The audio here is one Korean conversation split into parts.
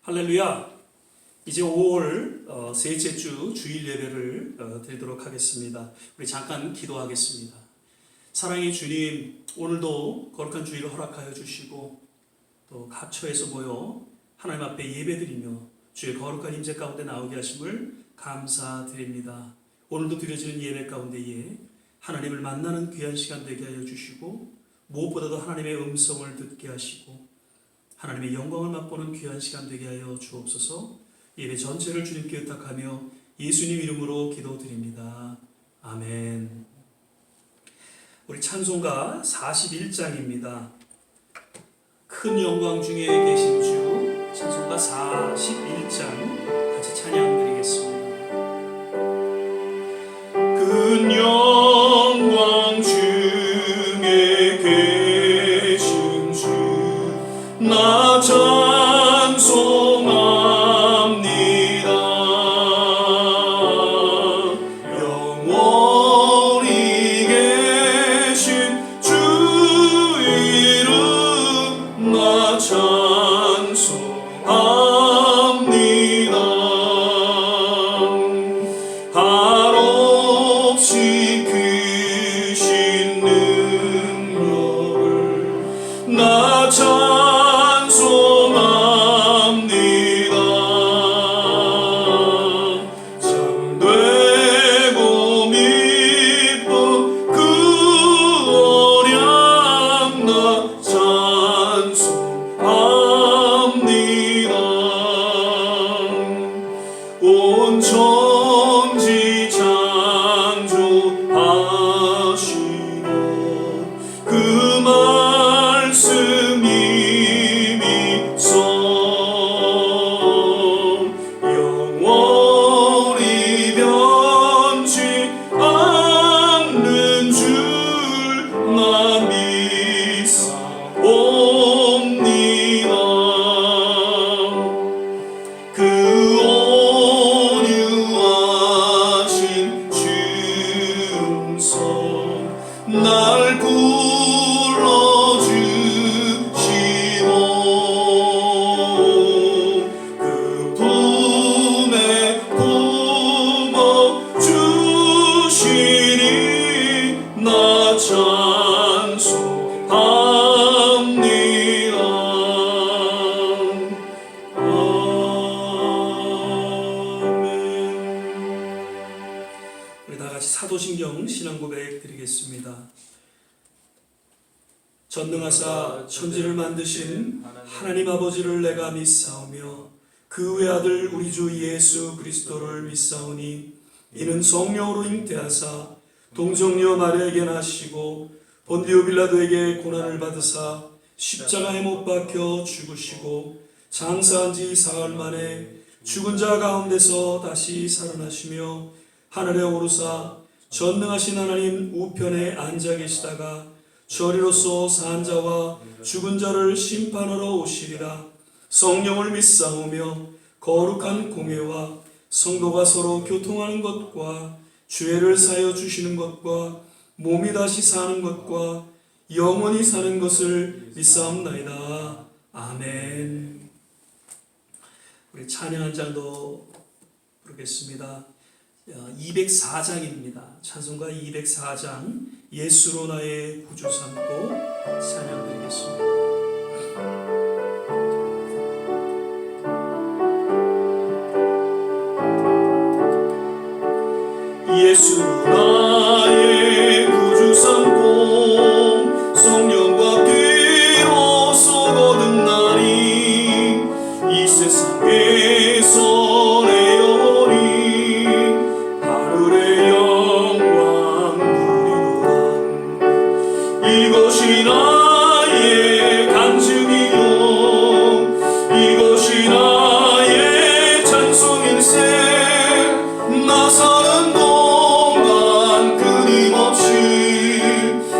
할렐루야. 이제 5월 셋째 주 주일 예배를 드리도록 하겠습니다. 우리 잠깐 기도하겠습니다. 사랑의 주님, 오늘도 거룩한 주일을 허락하여 주시고 또 각처에서 모여 하나님 앞에 예배드리며 주의 거룩한 임재 가운데 나오게 하심을 감사드립니다. 오늘도 드려지는 예배 가운데에 하나님을 만나는 귀한 시간 되게 하여 주시고 무엇보다도 하나님의 음성을 듣게 하시고 하나님의 영광을 맛보는 귀한 시간 되게 하여 주옵소서. 예배 전체를 주님께 의탁하며 예수님 이름으로 기도드립니다. 아멘. 우리 찬송가 41장입니다. 큰 영광 중에 계신 주, 찬송가 41장 같이 찬양드리겠습니다. 큰 영광 중에 계신 주, 나 찬송합니다. 영원히 계신 주 이름 나 찬송합니다. 한없이 크신 능력을 나 온 천지 창조하시고 그 말씀 이미서 영원히 변치 않는 줄 나 믿사옵니다. 그 날 불러주시고 그 품에 품어주시니 나 찬송합니다. 아멘. 우리 다같이 사도신경 신앙고백 드리겠습니다. 전능하사 천지를 만드신 하나님 아버지를 내가 믿사오며 그 외아들 우리 주 예수 그리스도를 믿사오니 이는 성령으로 잉태하사 동정녀 마리아에게 나시고 본디오 빌라도에게 고난을 받으사 십자가에 못 박혀 죽으시고 장사한 지 사흘 만에 죽은 자 가운데서 다시 살아나시며 하늘에 오르사 전능하신 하나님 우편에 앉아 계시다가 저리로서 산 자와 죽은 자를 심판하러 오시리라. 성령을 믿사오며 거룩한 공회와 성도가 서로 교통하는 것과 죄를 사여 주시는 것과 몸이 다시 사는 것과 영원히 사는 것을 믿사옵나이다. 아멘. 우리 찬양 한 장도 부르겠습니다. 204장입니다. 찬송가 204장 예수로 나의 구주 삼고 찬양드리겠습니다. 예수로 나의 구주 삼고 성령과 비로소 거듭나니 이 세상에서 내 영혼이 하늘의 영광 누리노라. 이것이 나의 간증이요 이것이 나의 찬송일세. 나 사는 동안 끊임없이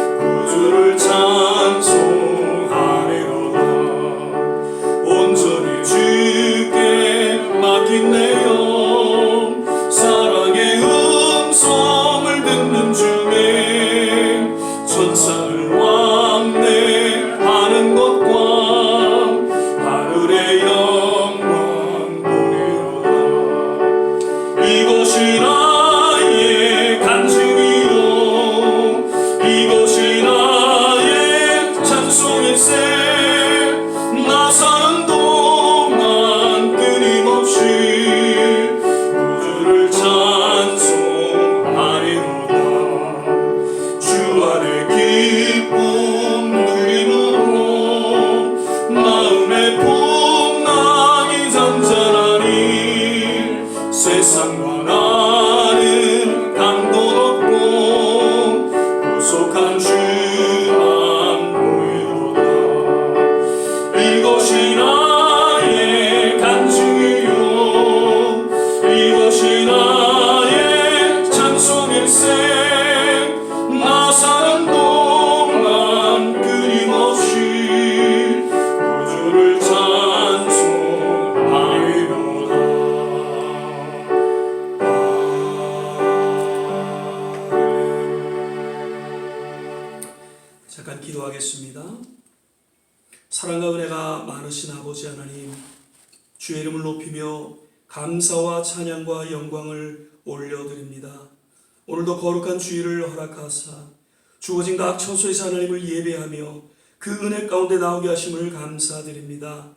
구주를 찬송하리로다. 온전히 주께 세상과 나는 강도 높고 구속한 주만 보이로다. 이것이 나의 간증이요 이것이 나의 찬송일세. 나 사는 동안 끊임없이 구주를 찬송하리로다. 잠깐 기도하겠습니다. 사랑과 은혜가 많으신 아버지 하나님, 주의 이름을 높이며 감사와 찬양과 영광을 올려드립니다. 오늘도 거룩한 주일을 허락하사 주어진 각 처소에서 하나님을 예배하며 그 은혜 가운데 나오게 하심을 감사드립니다.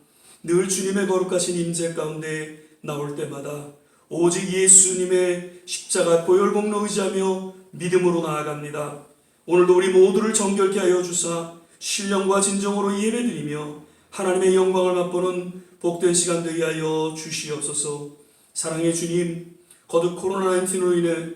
늘 주님의 거룩하신 임재 가운데 나올 때마다 오직 예수님의 십자가 보혈복로 의지하며 믿음으로 나아갑니다. 오늘도 우리 모두를 정결케 하여 주사 신령과 진정으로 예배드리며 하나님의 영광을 맛보는 복된 시간 되게 하여 주시옵소서. 사랑의 주님, 거듭 코로나19로 인해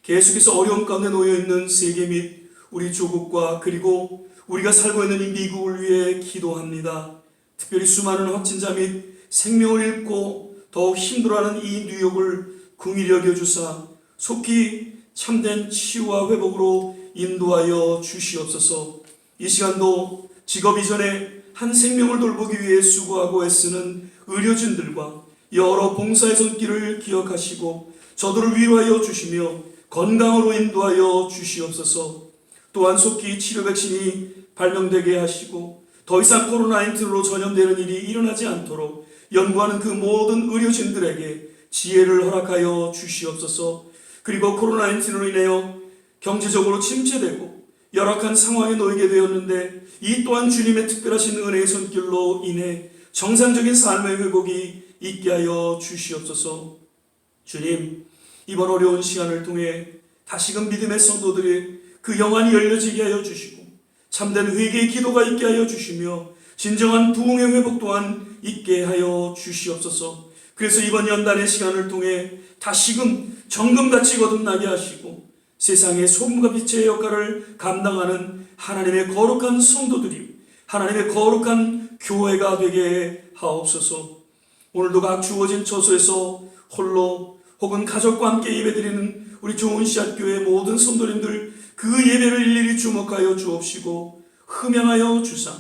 계속해서 어려움 가운데 놓여있는 세계 및 우리 조국과 그리고 우리가 살고 있는 이 미국을 위해 기도합니다. 특별히 수많은 확진자 및 생명을 잃고 더욱 힘들어하는 이 뉴욕을 긍휼히 여겨주사 속히 참된 치유와 회복으로 인도하여 주시옵소서. 이 시간도 직업 이전에 한 생명을 돌보기 위해 수고하고 애쓰는 의료진들과 여러 봉사의 손길을 기억하시고 저들을 위로하여 주시며 건강으로 인도하여 주시옵소서. 또한 속히 치료 백신이 발명되게 하시고 더 이상 코로나19로 전염되는 일이 일어나지 않도록 연구하는 그 모든 의료진들에게 지혜를 허락하여 주시옵소서. 그리고 코로나19로 인하여 경제적으로 침체되고 열악한 상황에 놓이게 되었는데 이 또한 주님의 특별하신 은혜의 손길로 인해 정상적인 삶의 회복이 있게 하여 주시옵소서. 주님, 이번 어려운 시간을 통해 다시금 믿음의 성도들의 그 영안이 열려지게 하여 주시고 참된 회개의 기도가 있게 하여 주시며 진정한 부흥의 회복 또한 있게 하여 주시옵소서. 그래서 이번 연단의 시간을 통해 다시금 정금같이 거듭나게 하시고 세상의 소금과 빛의 역할을 감당하는 하나님의 거룩한 성도들이 하나님의 거룩한 교회가 되게 하옵소서. 오늘도 각 주어진 처소에서 홀로 혹은 가족과 함께 예배드리는 우리 좋은 씨앗교회 모든 성도님들 그 예배를 일일이 주목하여 주옵시고 흠양하여 주사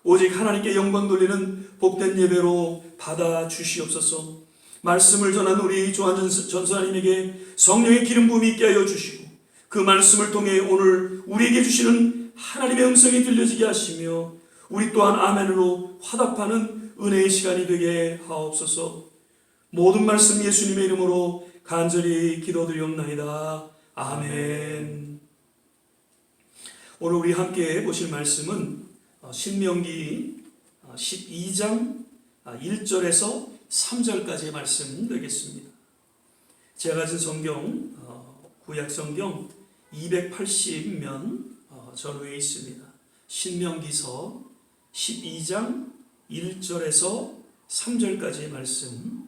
오직 하나님께 영광 돌리는 복된 예배로 받아 주시옵소서. 말씀을 전한 우리 조한 전사님에게 성령의 기름 부음이 있게 하여 주시고 그 말씀을 통해 오늘 우리에게 주시는 하나님의 음성이 들려지게 하시며 우리 또한 아멘으로 화답하는 은혜의 시간이 되게 하옵소서. 모든 말씀 예수님의 이름으로 간절히 기도드리옵나이다. 아멘. 오늘 우리 함께 보실 말씀은 신명기 12장 1절에서 3절까지의 말씀 되겠습니다. 제가 가진 성경 구약 성경 280면 전후에 있습니다. 신명기서 12장 1절에서 3절까지의 말씀,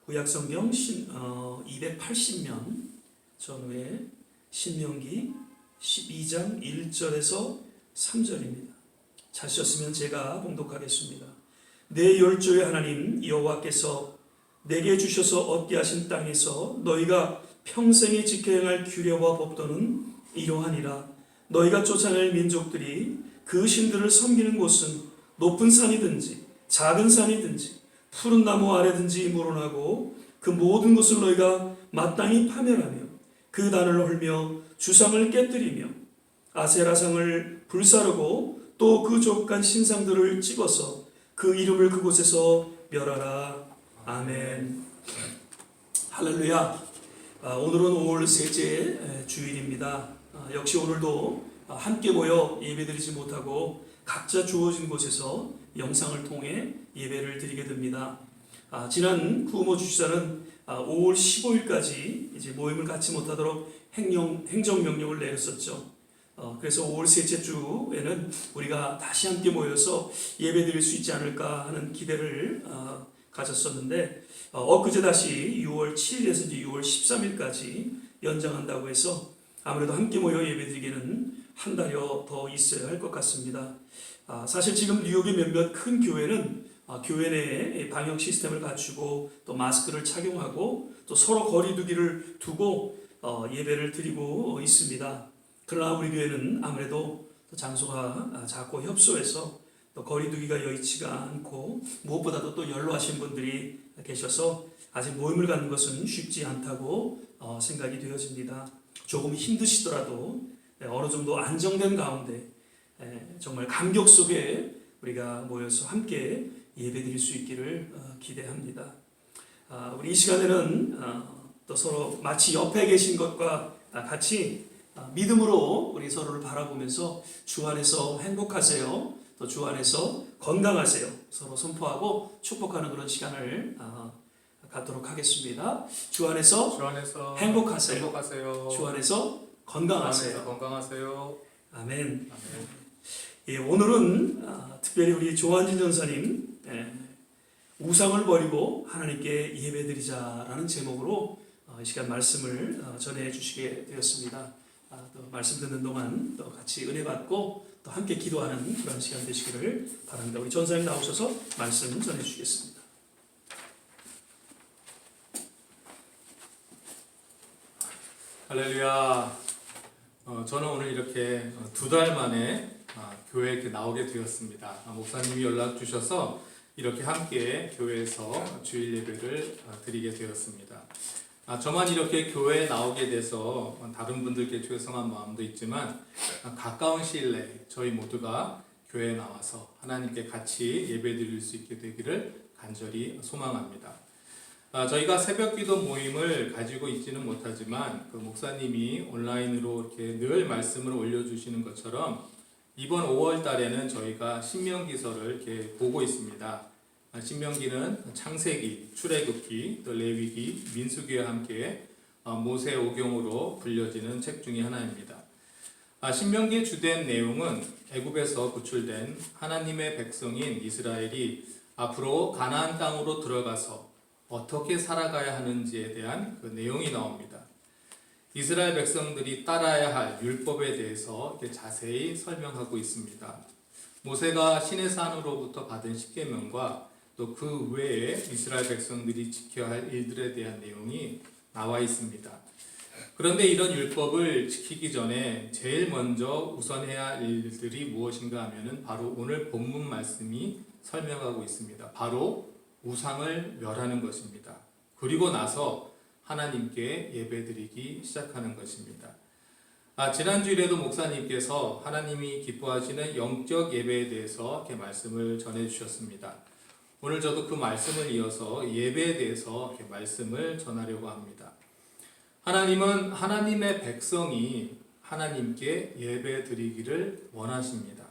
구약 성경 280면 전후에 신명기 12장 1절에서 3절입니다. 찾으셨으면 제가 봉독하겠습니다. 내 열조의 하나님 여호와께서 내게 주셔서 얻게 하신 땅에서 너희가 평생에 지켜야 할 규례와 법도는 이러하니라. 너희가 쫓아낼 민족들이 그 신들을 섬기는 곳은 높은 산이든지 작은 산이든지 푸른 나무 아래든지 물어나고 그 모든 것을 너희가 마땅히 파멸하며 그 단을 헐며 주상을 깨뜨리며 아세라상을 불사르고 또 그 족간 신상들을 찍어서 그 이름을 그곳에서 멸하라. 아멘. 할렐루야. 오늘은 5월 셋째 주일입니다. 역시 오늘도 함께 모여 예배드리지 못하고 각자 주어진 곳에서 영상을 통해 예배를 드리게 됩니다. 지난 구호모 주지사는 5월 15일까지 이제 모임을 갖지 못하도록 행정명령을 내렸었죠. 그래서 5월 셋째 주에는 우리가 다시 함께 모여서 예배 드릴 수 있지 않을까 하는 기대를 가졌었는데 엊그제 다시 6월 7일에서 이제 6월 13일까지 연장한다고 해서 아무래도 함께 모여 예배드리기는 한 달여 더 있어야 할 것 같습니다. 사실 지금 뉴욕의 몇몇 큰 교회는 교회 내에 방역 시스템을 갖추고 또 마스크를 착용하고 또 서로 거리두기를 두고 예배를 드리고 있습니다. 그러나 우리 교회는 아무래도 장소가 작고 협소해서 또 거리두기가 여의치가 않고 무엇보다도 또 연로하신 분들이 계셔서 아직 모임을 갖는 것은 쉽지 않다고 생각이 되어집니다. 조금 힘드시더라도 어느 정도 안정된 가운데 정말 감격 속에 우리가 모여서 함께 예배드릴 수 있기를 기대합니다. 우리 이 시간에는 또 서로 마치 옆에 계신 것과 같이 믿음으로 우리 서로를 바라보면서 주 안에서 행복하세요. 또 주 안에서 건강하세요. 서로 선포하고 축복하는 그런 시간을 갖도록 하겠습니다. 주 안에서 행복하세요. 주 안에서 건강하세요. 아멘. 예, 오늘은 특별히 우리 조한진 전사님 우상을 버리고 하나님께 예배드리자라는 제목으로 이 시간 말씀을 전해 주시게 되었습니다. 또 말씀 듣는 동안 또 같이 은혜 받고 또 함께 기도하는 그런 시간 되시기를 바랍니다. 우리 전사님 나오셔서 말씀 전해 주시겠습니다. 할렐루야. 저는 오늘 이렇게 2달 만에 교회에 이렇게 나오게 되었습니다. 목사님이 연락 주셔서 이렇게 함께 교회에서 주일 예배를 드리게 되었습니다. 저만 이렇게 교회에 나오게 돼서 다른 분들께 죄송한 마음도 있지만 가까운 시일 내에 저희 모두가 교회에 나와서 하나님께 같이 예배 드릴 수 있게 되기를 간절히 소망합니다. 저희가 새벽기도 모임을 가지고 있지는 못하지만 그 목사님이 온라인으로 이렇게 늘 말씀을 올려주시는 것처럼 이번 5월 달에는 저희가 신명기서를 이렇게 보고 있습니다. 신명기는 창세기, 출애굽기, 또 레위기, 민수기와 함께 모세오경으로 불려지는 책 중에 하나입니다. 신명기의 주된 내용은 애굽에서 구출된 하나님의 백성인 이스라엘이 앞으로 가나안 땅으로 들어가서 어떻게 살아가야 하는지에 대한 그 내용이 나옵니다. 이스라엘 백성들이 따라야 할 율법에 대해서 이렇게 자세히 설명하고 있습니다. 모세가 시내 산으로부터 받은 십계명과 또 그 외에 이스라엘 백성들이 지켜야 할 일들에 대한 내용이 나와 있습니다. 그런데 이런 율법을 지키기 전에 제일 먼저 우선해야 할 일들이 무엇인가 하면은 바로 오늘 본문 말씀이 설명하고 있습니다. 바로 우상을 멸하는 것입니다. 그리고 나서 하나님께 예배드리기 시작하는 것입니다. 지난주일에도 목사님께서 하나님이 기뻐하시는 영적 예배에 대해서 이렇게 말씀을 전해 주셨습니다. 오늘 저도 그 말씀을 이어서 예배에 대해서 이렇게 말씀을 전하려고 합니다. 하나님은 하나님의 백성이 하나님께 예배드리기를 원하십니다.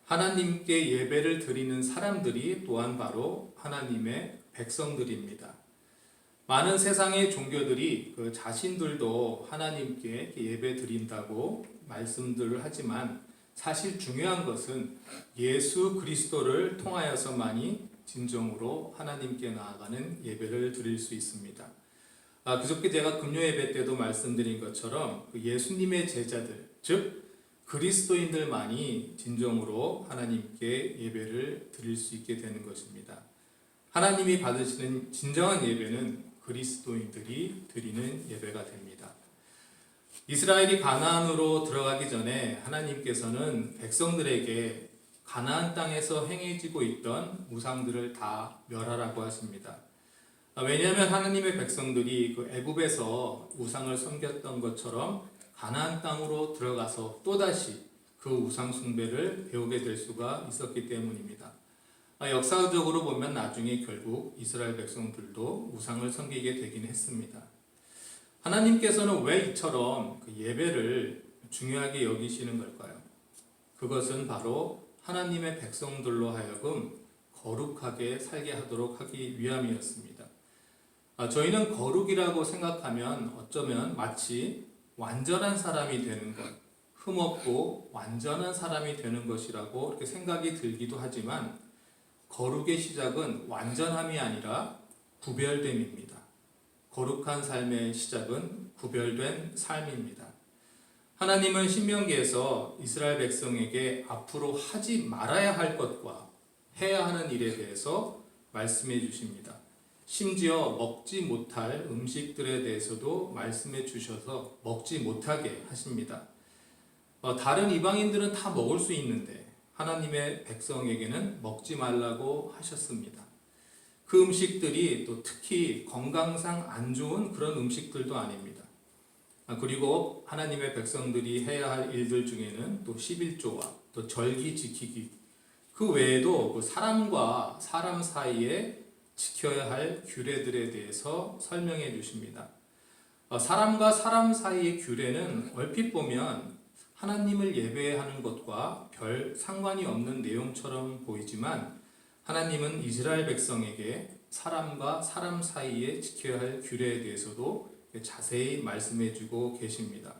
하나님께 예배를 드리는 사람들이 또한 바로 하나님의 백성들입니다. 많은 세상의 종교들이 그 자신들도 하나님께 예배 드린다고 말씀들을 하지만 사실 중요한 것은 예수 그리스도를 통하여서만이 진정으로 하나님께 나아가는 예배를 드릴 수 있습니다. 그저께 제가 금요 예배 때도 말씀드린 것처럼 예수님의 제자들, 즉 그리스도인들만이 진정으로 하나님께 예배를 드릴 수 있게 되는 것입니다. 하나님이 받으시는 진정한 예배는 그리스도인들이 드리는 예배가 됩니다. 이스라엘이 가나안으로 들어가기 전에 하나님께서는 백성들에게 가나안 땅에서 행해지고 있던 우상들을 다 멸하라고 하십니다. 왜냐하면 하나님의 백성들이 그 애굽에서 우상을 섬겼던 것처럼 가나안 땅으로 들어가서 또다시 그 우상 숭배를 배우게 될 수가 있었기 때문입니다. 역사적으로 보면 나중에 결국 이스라엘 백성들도 우상을 섬기게 되긴 했습니다. 하나님께서는 왜 이처럼 그 예배를 중요하게 여기시는 걸까요? 그것은 바로 하나님의 백성들로 하여금 거룩하게 살게 하도록 하기 위함이었습니다. 저희는 거룩이라고 생각하면 어쩌면 마치 완전한 사람이 되는 것, 흠없고 완전한 사람이 되는 것이라고 이렇게 생각이 들기도 하지만 거룩의 시작은 완전함이 아니라 구별됨입니다. 거룩한 삶의 시작은 구별된 삶입니다. 하나님은 신명기에서 이스라엘 백성에게 앞으로 하지 말아야 할 것과 해야 하는 일에 대해서 말씀해 주십니다. 심지어 먹지 못할 음식들에 대해서도 말씀해 주셔서 먹지 못하게 하십니다. 다른 이방인들은 다 먹을 수 있는데 하나님의 백성에게는 먹지 말라고 하셨습니다. 그 음식들이 또 특히 건강상 안 좋은 그런 음식들도 아닙니다. 그리고 하나님의 백성들이 해야 할 일들 중에는 또 11조와 또 절기 지키기, 그 외에도 그 사람과 사람 사이에 지켜야 할 규례들에 대해서 설명해 주십니다. 사람과 사람 사이의 규례는 얼핏 보면 하나님을 예배하는 것과 별 상관이 없는 내용처럼 보이지만 하나님은 이스라엘 백성에게 사람과 사람 사이에 지켜야 할 규례에 대해서도 자세히 말씀해 주고 계십니다.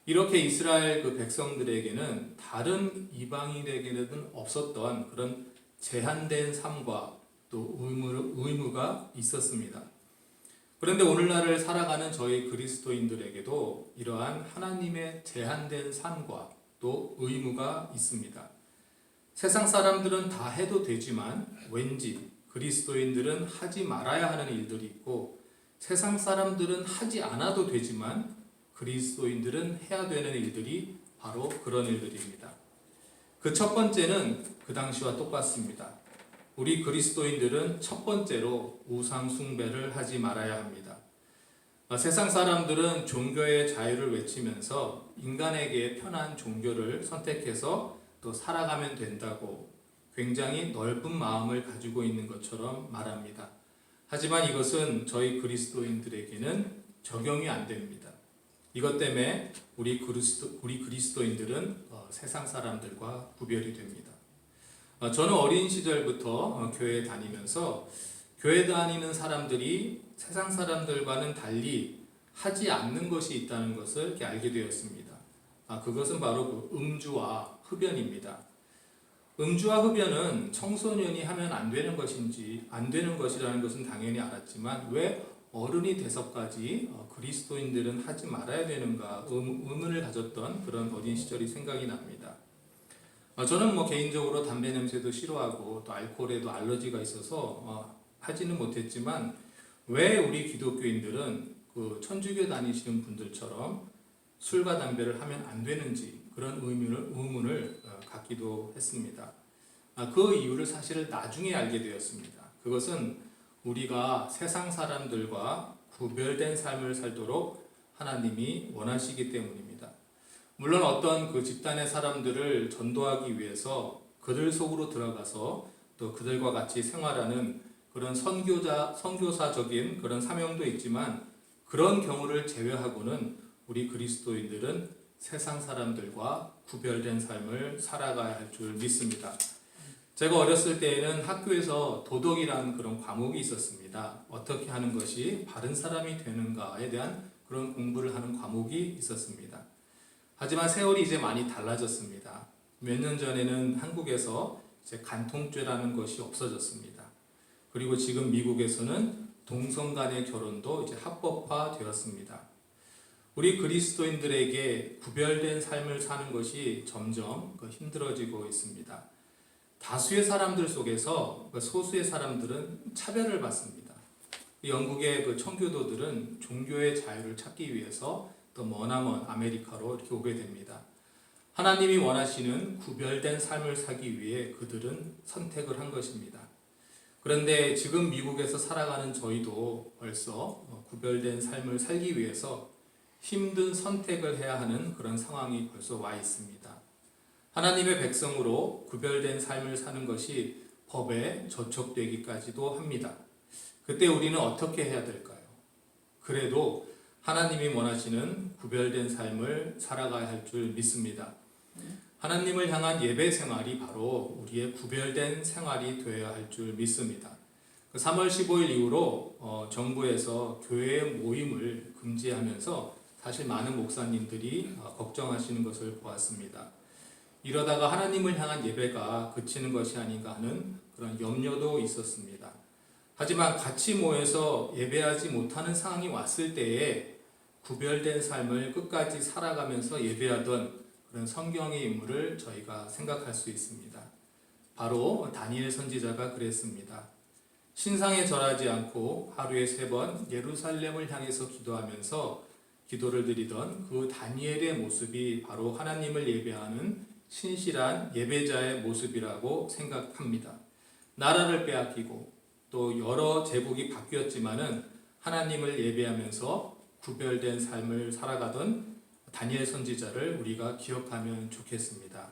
이렇게 이스라엘 그 백성들에게는 다른 이방인에게는 없었던 그런 제한된 삶과 또 의무가 있었습니다. 그런데 오늘날을 살아가는 저희 그리스도인들에게도 이러한 하나님의 제한된 삶과 또 의무가 있습니다. 세상 사람들은 다 해도 되지만 왠지 그리스도인들은 하지 말아야 하는 일들이 있고, 세상 사람들은 하지 않아도 되지만 그리스도인들은 해야 되는 일들이 바로 그런 일들입니다. 그 첫 번째는 그 당시와 똑같습니다. 우리 그리스도인들은 첫 번째로 우상 숭배를 하지 말아야 합니다. 세상 사람들은 종교의 자유를 외치면서 인간에게 편한 종교를 선택해서 또 살아가면 된다고 굉장히 넓은 마음을 가지고 있는 것처럼 말합니다. 하지만 이것은 저희 그리스도인들에게는 적용이 안 됩니다. 이것 때문에 우리 그리스도인들은 세상 사람들과 구별이 됩니다. 저는 어린 시절부터 교회에 다니면서 교회 다니는 사람들이 세상 사람들과는 달리 하지 않는 것이 있다는 것을 이렇게 알게 되었습니다. 그것은 바로 그 음주와 흡연입니다. 음주와 흡연은 청소년이 하면 안 되는 것인지 안 되는 것이라는 것은 당연히 알았지만 왜 어른이 돼서까지 그리스도인들은 하지 말아야 되는가 의문을 가졌던 그런 어린 시절이 생각이 납니다. 저는 개인적으로 담배 냄새도 싫어하고 또 알코올에도 알러지가 있어서 하지는 못했지만 왜 우리 기독교인들은 그 천주교 다니시는 분들처럼 술과 담배를 하면 안 되는지 그런 의문을 갖기도 했습니다. 그 이유를 사실 나중에 알게 되었습니다. 그것은 우리가 세상 사람들과 구별된 삶을 살도록 하나님이 원하시기 때문입니다. 물론 어떤 그 집단의 사람들을 전도하기 위해서 그들 속으로 들어가서 또 그들과 같이 생활하는 그런 선교사적인 그런 사명도 있지만 그런 경우를 제외하고는 우리 그리스도인들은 세상 사람들과 구별된 삶을 살아가야 할 줄 믿습니다. 제가 어렸을 때에는 학교에서 도덕이라는 그런 과목이 있었습니다. 어떻게 하는 것이 바른 사람이 되는가에 대한 그런 공부를 하는 과목이 있었습니다. 하지만 세월이 이제 많이 달라졌습니다. 몇 년 전에는 한국에서 이제 간통죄라는 것이 없어졌습니다. 그리고 지금 미국에서는 동성 간의 결혼도 이제 합법화되었습니다. 우리 그리스도인들에게 구별된 삶을 사는 것이 점점 힘들어지고 있습니다. 다수의 사람들 속에서 소수의 사람들은 차별을 받습니다. 영국의 그 청교도들은 종교의 자유를 찾기 위해서 또 머나먼 아메리카로 이렇게 오게 됩니다. 하나님이 원하시는 구별된 삶을 살기 위해 그들은 선택을 한 것입니다. 그런데 지금 미국에서 살아가는 저희도 벌써 구별된 삶을 살기 위해서 힘든 선택을 해야 하는 그런 상황이 벌써 와 있습니다. 하나님의 백성으로 구별된 삶을 사는 것이 법에 저촉되기까지도 합니다. 그때 우리는 어떻게 해야 될까요? 그래도 하나님이 원하시는 구별된 삶을 살아가야 할 줄 믿습니다. 하나님을 향한 예배 생활이 바로 우리의 구별된 생활이 되어야 할 줄 믿습니다. 3월 15일 이후로 정부에서 교회 모임을 금지하면서 사실 많은 목사님들이 걱정하시는 것을 보았습니다. 이러다가 하나님을 향한 예배가 그치는 것이 아닌가 하는 그런 염려도 있었습니다. 하지만 같이 모여서 예배하지 못하는 상황이 왔을 때에 구별된 삶을 끝까지 살아가면서 예배하던 그런 성경의 인물을 저희가 생각할 수 있습니다. 바로 다니엘 선지자가 그랬습니다. 신상에 절하지 않고 하루에 3번 예루살렘을 향해서 기도하면서 기도를 드리던 그 다니엘의 모습이 바로 하나님을 예배하는 신실한 예배자의 모습이라고 생각합니다. 나라를 빼앗기고 또 여러 제국이 바뀌었지만은 하나님을 예배하면서 구별된 삶을 살아가던 다니엘 선지자를 우리가 기억하면 좋겠습니다.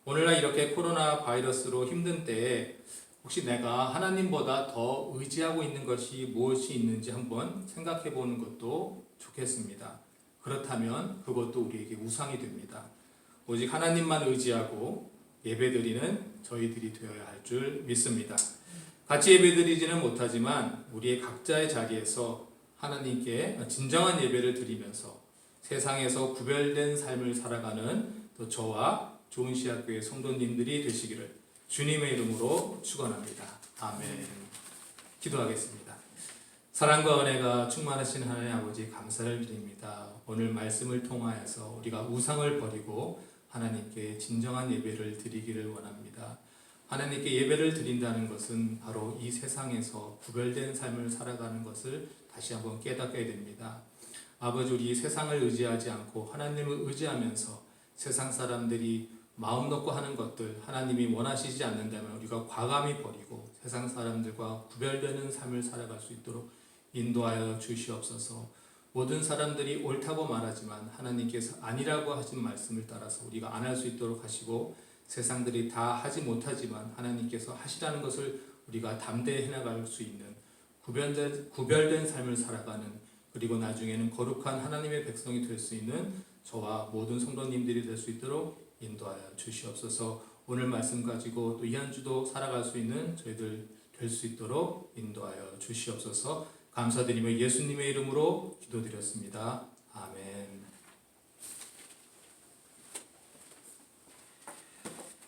오늘날 이렇게 코로나 바이러스로 힘든 때에 혹시 내가 하나님보다 더 의지하고 있는 것이 무엇이 있는지 한번 생각해 보는 것도 좋겠습니다. 그렇다면 그것도 우리에게 우상이 됩니다. 오직 하나님만 의지하고 예배드리는 저희들이 되어야 할 줄 믿습니다. 같이 예배드리지는 못하지만 우리의 각자의 자리에서 하나님께 진정한 예배를 드리면서 세상에서 구별된 삶을 살아가는 또 저와 좋은 시학교의 성도님들이 되시기를 주님의 이름으로 축원합니다. 아멘. 기도하겠습니다. 사랑과 은혜가 충만하신 하나님 아버지 감사를 드립니다. 오늘 말씀을 통하여서 우리가 우상을 버리고 하나님께 진정한 예배를 드리기를 원합니다. 하나님께 예배를 드린다는 것은 바로 이 세상에서 구별된 삶을 살아가는 것을 다시 한번 깨닫게 됩니다. 아버지, 우리 세상을 의지하지 않고 하나님을 의지하면서 세상 사람들이 마음 놓고 하는 것들 하나님이 원하시지 않는다면 우리가 과감히 버리고 세상 사람들과 구별되는 삶을 살아갈 수 있도록 인도하여 주시옵소서. 모든 사람들이 옳다고 말하지만 하나님께서 아니라고 하신 말씀을 따라서 우리가 안 할 수 있도록 하시고 세상들이 다 하지 못하지만 하나님께서 하시라는 것을 우리가 담대히 해나갈 수 있는 구별된 삶을 살아가는, 그리고 나중에는 거룩한 하나님의 백성이 될 수 있는 저와 모든 성도님들이 될 수 있도록 인도하여 주시옵소서. 오늘 말씀 가지고 또 이 한 주도 살아갈 수 있는 저희들 될 수 있도록 인도하여 주시옵소서. 감사드리며 예수님의 이름으로 기도드렸습니다. 아멘.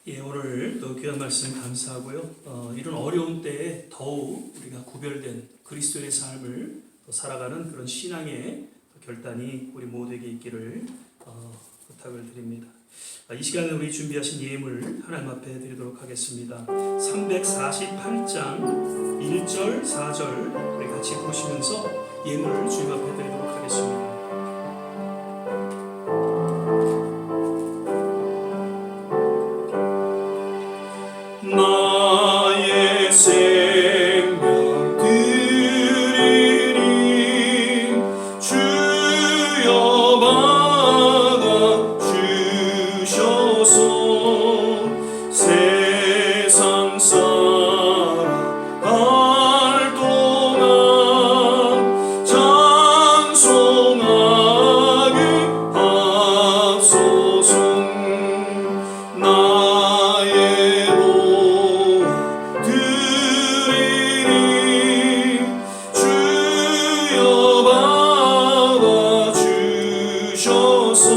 예, 오늘 또 귀한 말씀 감사하고요. 이런 어려운 때에 더욱 우리가 구별된 그리스도의 삶을 또 살아가는 그런 신앙의 결단이 우리 모두에게 있기를 부탁을 드립니다. 이 시간에 우리 준비하신 예물 하나님 앞에 드리도록 하겠습니다. 348장 1절 4절 우리 같이 보시면서 예물을 주님 앞에 드리도록 하겠습니다. 나의 생명 드리니 주여 받아 주셔서 세상 살아갈 동안 찬송하게 하소서. 나의 드리니 주여 받아 주셔서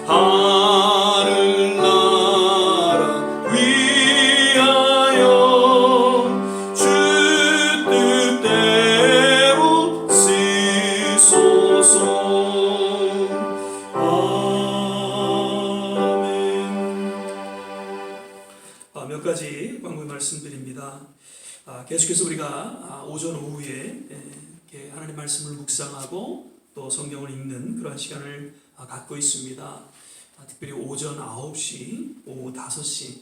하늘 나라 위하여 주 뜻대로 쓰소서. 몇 가지 광고의 말씀드립니다. 계속해서 우리가 오전 오후에 이렇게 하나님 말씀을 묵상하고 또 성경을 읽는 그러한 시간을 갖고 있습니다. 특별히 오전 9시, 오후 5시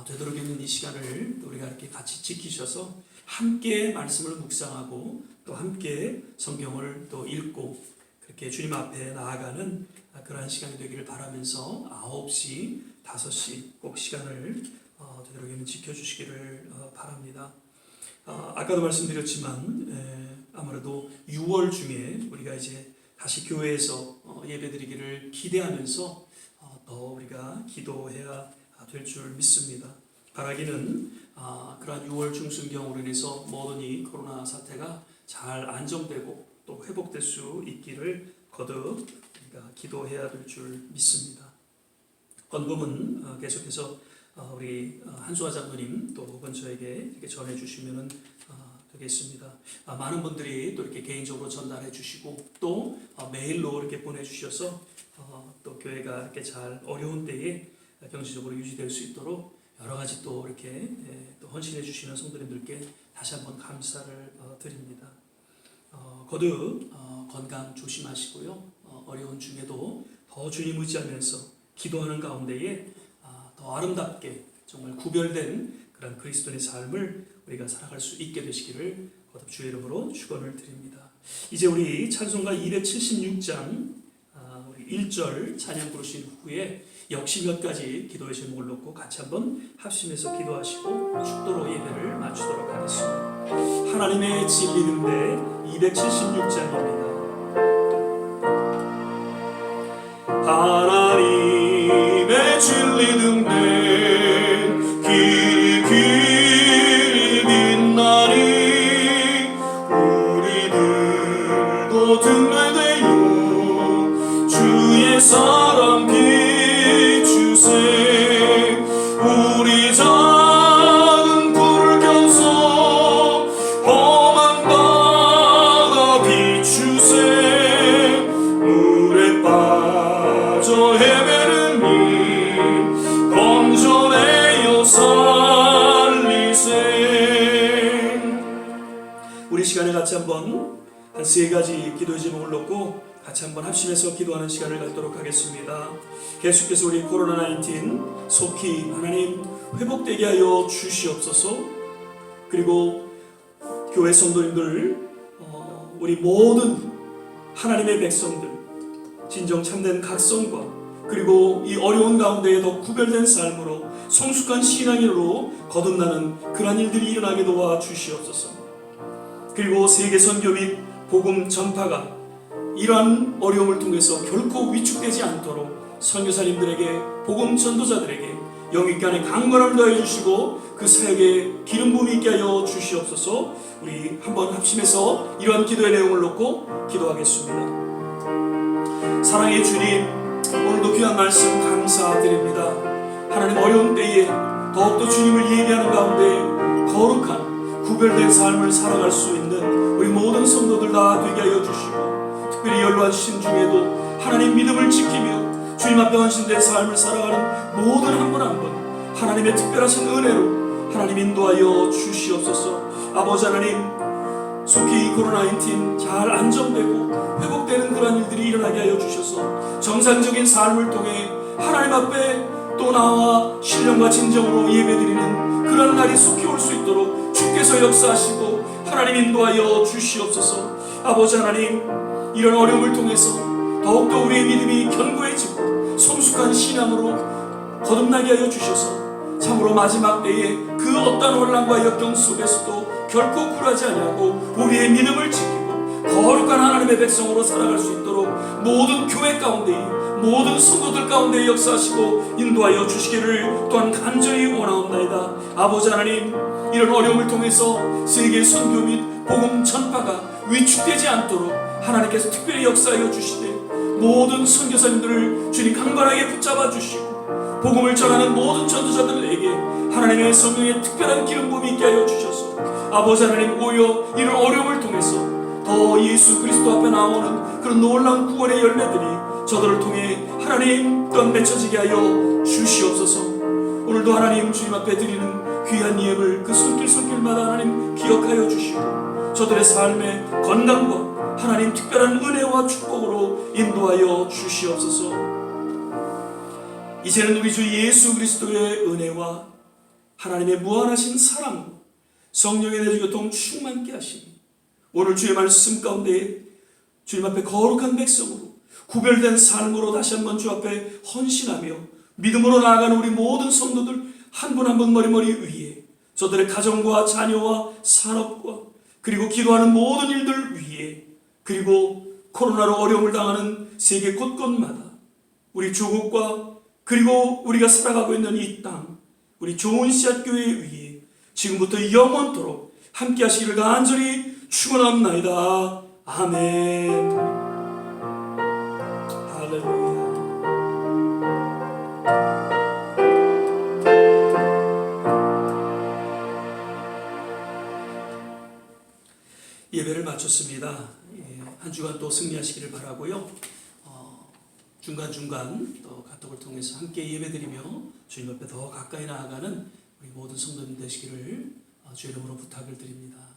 되도록이면 이 시간을 우리가 이렇게 같이 지키셔서 함께 말씀을 묵상하고 또 함께 성경을 또 읽고 그렇게 주님 앞에 나아가는 그러한 시간이 되기를 바라면서 9시, 5시 꼭 시간을 되도록이면 지켜주시기를 바랍니다. 아까도 말씀드렸지만 아무래도 6월 중에 우리가 이제 다시 교회에서 예배드리기를 기대하면서 더 우리가 기도해야 될 줄 믿습니다. 바라기는 그러한 6월 중순경으로 인해서 모든 이 코로나 사태가 잘 안정되고 또 회복될 수 있기를 거듭 우리가 기도해야 될 줄 믿습니다. 헌금은 계속해서 우리 한수아 장로님 또 혹은 저에게 이렇게 전해주시면 되겠습니다. 많은 분들이 또 이렇게 개인적으로 전달해 주시고 또 메일로 이렇게 보내주셔서 또 교회가 이렇게 잘 어려운 때에 경제적으로 유지될 수 있도록 여러 가지 또 이렇게 또 헌신해 주시는 성도님들께 다시 한번 감사를 드립니다. 거듭 건강 조심하시고요. 어려운 중에도 더 주님 의지하면서 기도하는 가운데에 더 아름답게 정말 구별된 그런 그리스도의 삶을 우리가 살아갈 수 있게 되시기를 거듭 주의 이름으로 축원을 드립니다. 이제 우리 찬송가 276장 우리 1절 찬양 부르신 후에 역시 몇 가지 기도의 제목을 놓고 같이 한번 합심해서 기도하시고 축도로 예배를 마치도록 하겠습니다. 하나님의 진리 등대 276장입니다. 하나님의 진리 등대 길이 빛나니 우리들도 등대되어 주의 사랑 비추세 우리 작은 불을 켜서 험한 바다 비추세 물에 빠져 헤매는 이 건져내어 살리세. 우리 시간에 같이 한번 한 세 가지 기도의 제목을 놓고 같이 한번 합심해서 기도하는 시간을 갖도록 하겠습니다. 계속해서 우리 코로나19 속히 하나님 회복되게 하여 주시옵소서. 그리고 교회 성도님들 우리 모든 하나님의 백성들 진정 참된 각성과 그리고 이 어려운 가운데에 더 구별된 삶으로 성숙한 신앙인으로 거듭나는 그러한 일들이 일어나게 도와 주시옵소서. 그리고 세계 선교 및 복음 전파가 이러한 어려움을 통해서 결코 위축되지 않도록 선교사님들에게 복음 전도자들에게 영육계 안에 강건함을 더해 주시고 그 사역에 기름 부음이 있게 하여 주시옵소서. 우리 한번 합심해서 이러한 기도의 내용을 놓고 기도하겠습니다. 사랑의 주님, 오늘도 귀한 말씀 감사드립니다. 하나님 어려운 때에 더욱더 주님을 예배하는 가운데 거룩한 구별된 삶을 살아갈 수 있는 우리 모든 성도들 다 되게 하여 주시고 특별히 연로한 신 중에도 하나님 믿음을 지키며 주님 앞에 헌신된 삶을 살아가는 모든 한 분 한 분 하나님의 특별하신 은혜로 하나님 인도하여 주시옵소서. 아버지 하나님, 속히 코로나19 잘 안정되고 회복되는 그런 일들이 일어나게 하여 주셔서 정상적인 삶을 통해 하나님 앞에 또 나와 신령과 진정으로 예배드리는 그런 날이 속히 올 수 있도록 주께서 역사하시고 하나님 인도하여 주시옵소서. 아버지 하나님, 이런 어려움을 통해서 더욱더 우리의 믿음이 견고해지고 성숙한 신앙으로 거듭나게 하여 주셔서 참으로 마지막 때에 그 어떤 혼란과 역경 속에서도 결코 굴하지 아니하고 우리의 믿음을 지키고 거룩한 하나님의 백성으로 살아갈 수 있도록 모든 교회 가운데 모든 성도들 가운데 역사하시고 인도하여 주시기를 또한 간절히 원하옵나이다. 아버지 하나님, 이런 어려움을 통해서 세계 선교 및 복음 전파가 위축되지 않도록 하나님께서 특별히 역사하여 주시되 모든 선교사님들을 주님 강건하게 붙잡아 주시고 복음을 전하는 모든 전도자들에게 하나님의 성령의 특별한 기름 부음이 있게 하여 주셔서 아버지 하나님, 오히려 이런 어려움을 통해서 더 예수 그리스도 앞에 나오는 그런 놀라운 구원의 열매들이 저들을 통해 하나님 또한 맺혀지게 하여 주시옵소서. 오늘도 하나님 주님 앞에 드리는 귀한 예물 그 손길마다 하나님 기억하여 주시고 저들의 삶의 건강과 하나님 특별한 은혜와 축복으로 인도하여 주시옵소서. 이제는 우리 주 예수 그리스도의 은혜와 하나님의 무한하신 사랑, 성령의 내주교통 충만케 하시니 오늘 주의 말씀 가운데 주님 앞에 거룩한 백성으로 구별된 삶으로 다시 한번 주 앞에 헌신하며 믿음으로 나아가는 우리 모든 성도들 한 분 한 분 머리머리 위에 저들의 가정과 자녀와 산업과 그리고 기도하는 모든 일들 위에 그리고 코로나로 어려움을 당하는 세계 곳곳마다 우리 조국과 그리고 우리가 살아가고 있는 이 땅, 우리 좋은 씨앗 교회 위에 지금부터 영원토록 함께 하시기를 간절히 축원합나이다. 아멘. 할렐루야. 마쳤습니다. 예, 한 주간 또 승리하시기를 바라고요. 중간중간 또 카톡을 통해서 함께 예배드리며 주님 앞에 더 가까이 나아가는 우리 모든 성도님 되시기를 주의 이름으로 부탁을 드립니다.